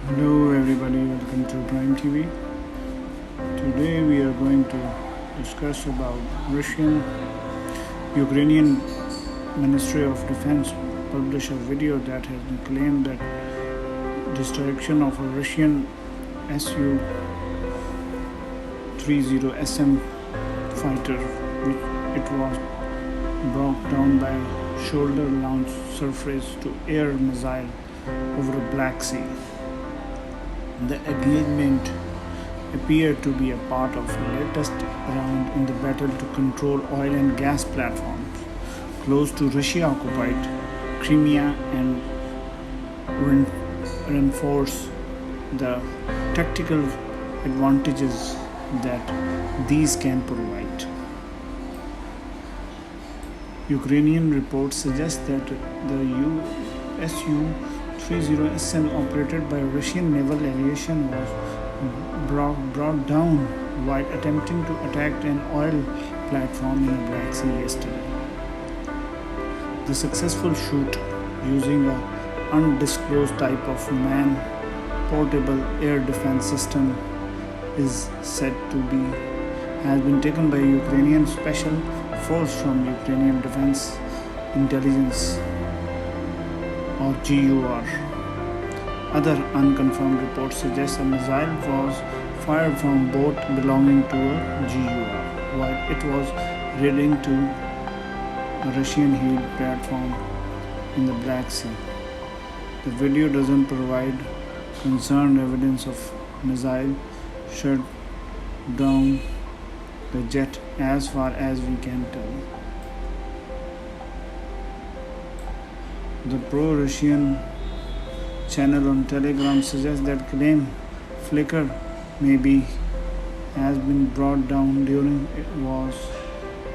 Hello everybody, welcome to Prime TV. Today we are going to discuss about Ukrainian Ministry of Defense published a video that has been claimed that destruction of a Russian Su-30SM fighter, which it was brought down by a shoulder-launched surface-to-air missile over the Black Sea. The engagement appeared to be a part of the latest round in the battle to control oil and gas platforms close to Russia-occupied Crimea and reinforce the tactical advantages that these can provide. Ukrainian reports suggest that the Su-30SM operated by Russian naval aviation was brought down while attempting to attack an oil platform in the Black Sea yesterday. The successful shoot using an undisclosed type of man-portable air defense system is said to has been taken by Ukrainian Special Force from Ukrainian Defense Intelligence or GUR. Other unconfirmed reports suggest a missile was fired from a boat belonging to a GUR while it was heading to a Russian-held platform in the Black Sea. The video doesn't provide concerned evidence of missile shot down the jet as far as we can tell. The pro-Russian channel on Telegram suggests that claim Flickr has been brought down during was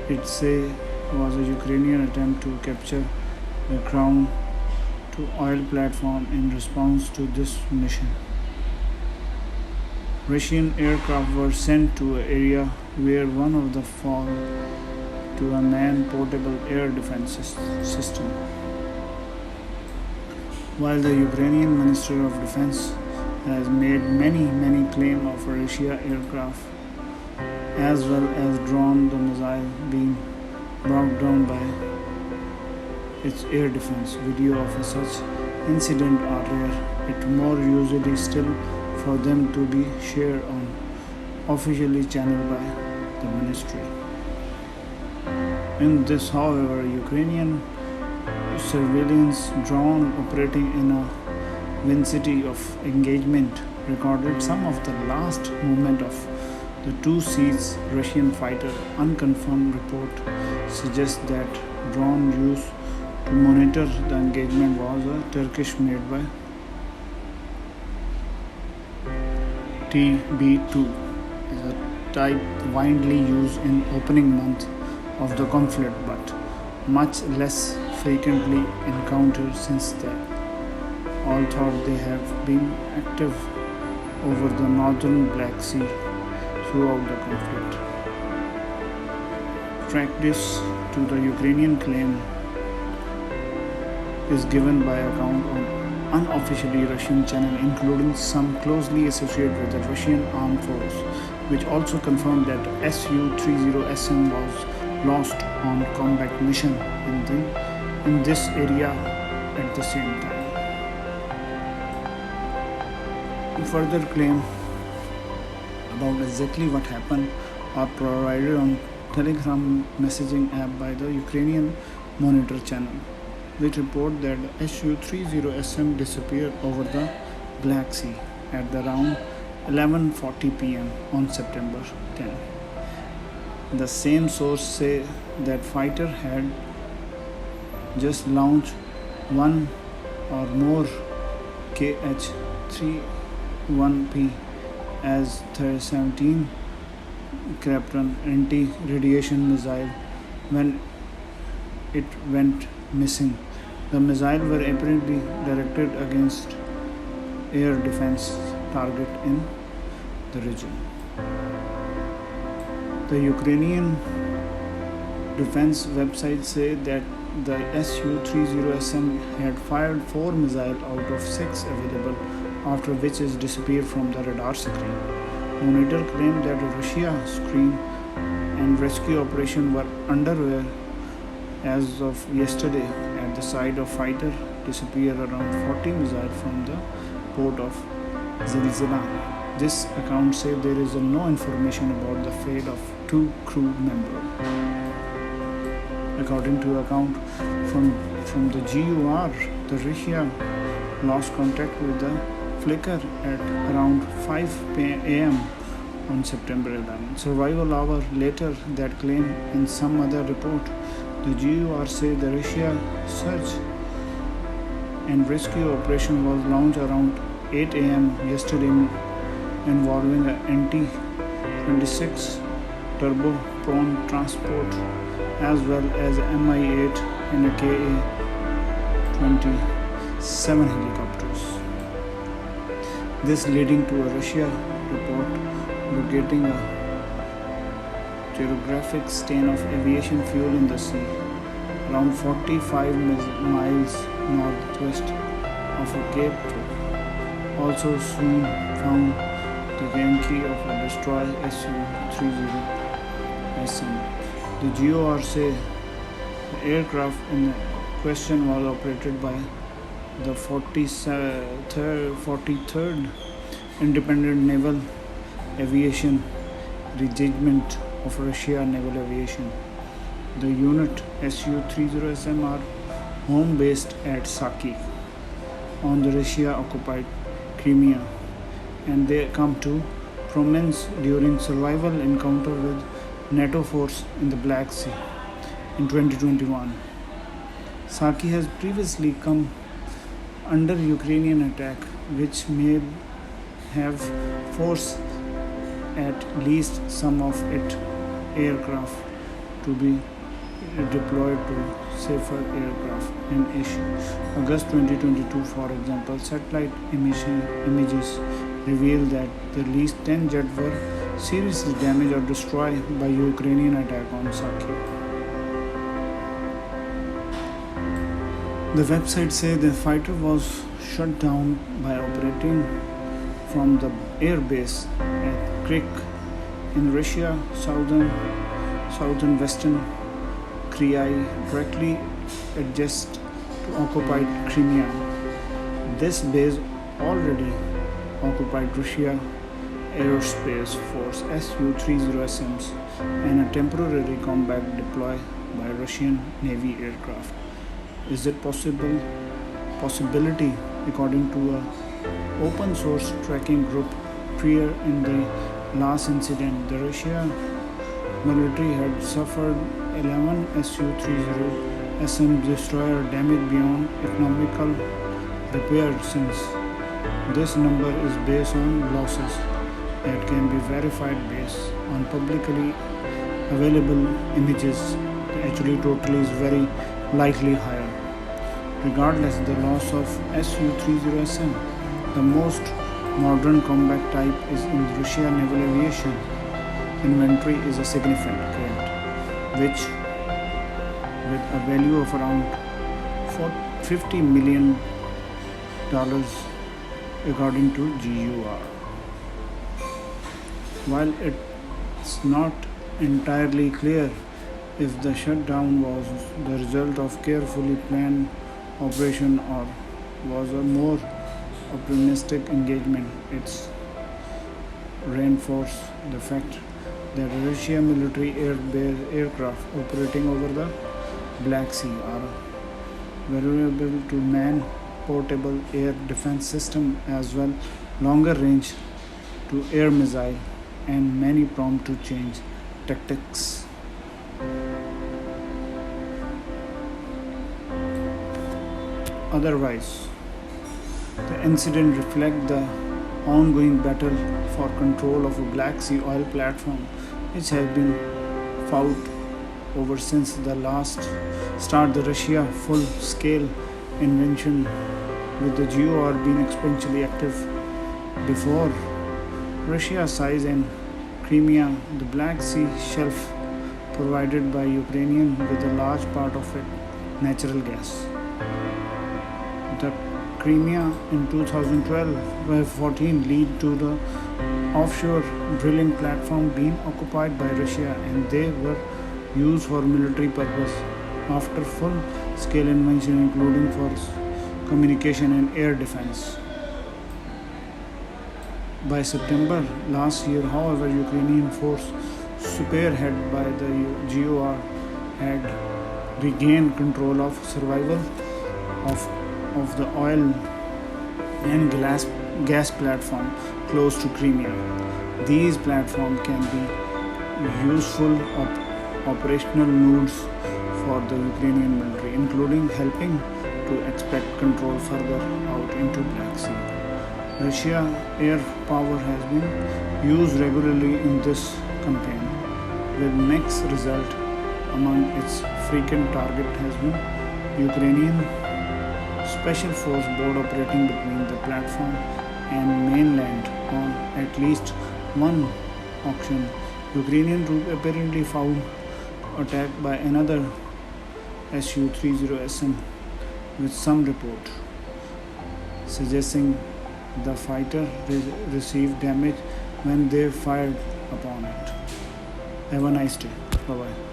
a Ukrainian attempt to capture the ground to oil platform in response to this mission. Russian aircraft were sent to an area where one of them fell to a man-portable air defense system. While the Ukrainian Ministry of Defense has made many claims of Russia aircraft as well as drawn the missile being brought down by its air defense, video of such incident are rare. It's more usually still for them to be shared on officially channeled by the ministry. In this, however, Ukrainian surveillance drone operating in a vicinity of engagement recorded some of the last movement of the two seas Russian fighter. Unconfirmed report suggests that drone used to monitor the engagement was a Turkish made by TB2 is a type widely used in opening month of the conflict but much less frequently encountered since then. All thought they have been active over the northern Black Sea throughout the conflict. Practice to the Ukrainian claim is given by account on unofficially Russian channel, including some closely associated with the Russian armed force, which also confirmed that Su-30SM was lost on combat mission in this area at the same time. Further claim about exactly what happened are provided on Telegram messaging app by the Ukrainian Monitor channel, which report that Su-30SM disappeared over the Black Sea at around 11:40 p.m. on September 10. The same source say that fighter had just launched one or more KH-31P as 17 Krypton anti-radiation missile when it went missing. The missiles were apparently directed against air defense target in the region. The Ukrainian defense websites say that the Su-30SM had fired 4 missiles out of 6 available after which it disappeared from the radar screen. Monitor claimed that Russia screen and rescue operation were underway as of yesterday at the site of fighter disappeared around 40 missiles from the port of Zilzala. This account said there is no information about the fate of two crew members. According to account from the GUR, the Russia lost contact with the flicker at around 5 a.m. on September 11. Survival hour later, that claim in some other report, the GUR said the Russia search and rescue operation was launched around 8 a.m. yesterday involving an anti-26 turboprop transport as well as Mi-8 and a Ka-27 helicopters. This leading to a Russia report locating a geographic stain of aviation fuel in the sea, around 45 miles northwest of a Cape. Also soon found the Yankee of a destroyed Su-57. The GOR say the aircraft in question was operated by the 43rd Independent Naval Aviation Regiment of Russia Naval Aviation. The unit Su-30SM are home based at Saki on the Russia-occupied Crimea, and they come to prominence during survival encounter with NATO force in the Black Sea in 2021. Saki has previously come under Ukrainian attack, which may have forced at least some of its aircraft to be deployed to safer aircraft in Asia. August 2022, for example, satellite images revealed that at least 10 jets were seriously damaged or destroyed by Ukrainian attack on Saki. The website says the fighter was shut down by operating from the air base at Krik in Russia, southern western Crimea, directly adjacent to occupied Crimea. This base already occupied Russia Aerospace Force Su-30SMs and a temporary combat deploy by Russian Navy aircraft. Is it possibility, according to a open source tracking group prior in the last incident, the Russian military had suffered 11 Su-30SM destroyer damage beyond economical repair since. This number is based on losses that can be verified based on publicly available images. The actual total is very likely higher. Regardless, the loss of Su-30SM, the most modern combat type is in Russian naval aviation. Inventory is a significant, which with a value of around $50 million according to GUR. While it's not entirely clear if the shutdown was the result of carefully planned operation or was a more optimistic engagement, it's reinforced the fact that Russian military aircraft operating over the Black Sea are vulnerable to man-portable air defense system as well longer range to air missile and many prompt to change tactics. Otherwise, the incident reflects the ongoing battle for control of a Black Sea oil platform, which has been fought over since the last start the Russia full-scale invasion, with the GOR being exponentially active before Russia's size in Crimea. The Black Sea shelf provided by Ukrainian with a large part of it natural gas. The Crimea in 2012-14 led to the offshore drilling platform being occupied by Russia, and they were used for military purpose after full-scale invasion, including for communication and air defense. By September last year, however, Ukrainian force spearheaded by the GOR had regained control of survival of, of the oil and gas platform close to Crimea. These platforms can be useful operational nodes for the Ukrainian military, including helping to expect control further out into Black Sea. Russia air power has been used regularly in this campaign, with mixed result. Among its frequent target has been Ukrainian special force board operating between the platform and mainland on at least one occasion. Ukrainian troops apparently found attacked by another Su-30SM, with some report suggesting the fighter received damage when they fired upon it. Have a nice day. Bye bye.